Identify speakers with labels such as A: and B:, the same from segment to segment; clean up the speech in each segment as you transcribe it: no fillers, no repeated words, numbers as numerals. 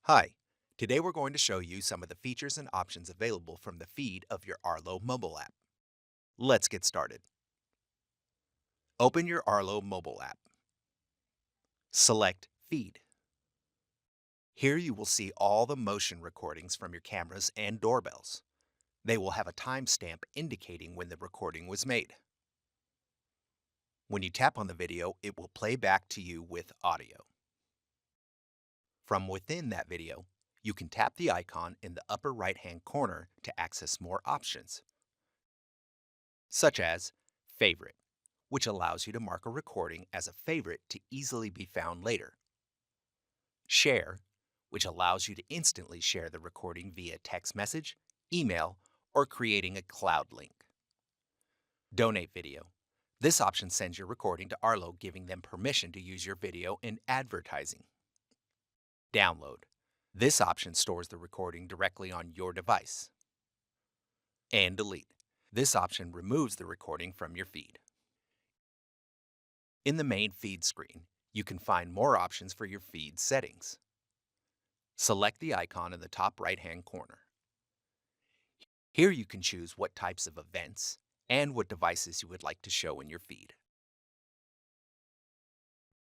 A: Hi, today we're going to show you some of the features and options available from the feed of your Arlo mobile app. Let's get started. Open your Arlo mobile app. Select Feed. Here you will see all the motion recordings from your cameras and doorbells. They will have a timestamp indicating when the recording was made. When you tap on the video, it will play back to you with audio. From within that video, you can tap the icon in the upper right-hand corner to access more options, such as Favorite, which allows you to mark a recording as a favorite to easily be found later. Share, which allows you to instantly share the recording via text message, email, or creating a cloud link. Donate video. This option sends your recording to Arlo, giving them permission to use your video in advertising. Download. This option stores the recording directly on your device. And delete. This option removes the recording from your feed. In the main feed screen, you can find more options for your feed settings. Select the icon in the top right-hand corner. Here you can choose what types of events and what devices you would like to show in your feed.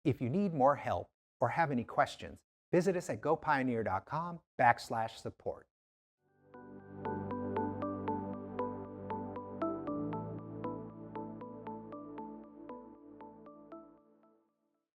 A: If you need more help or have any questions, visit us at gopioneer.com/support.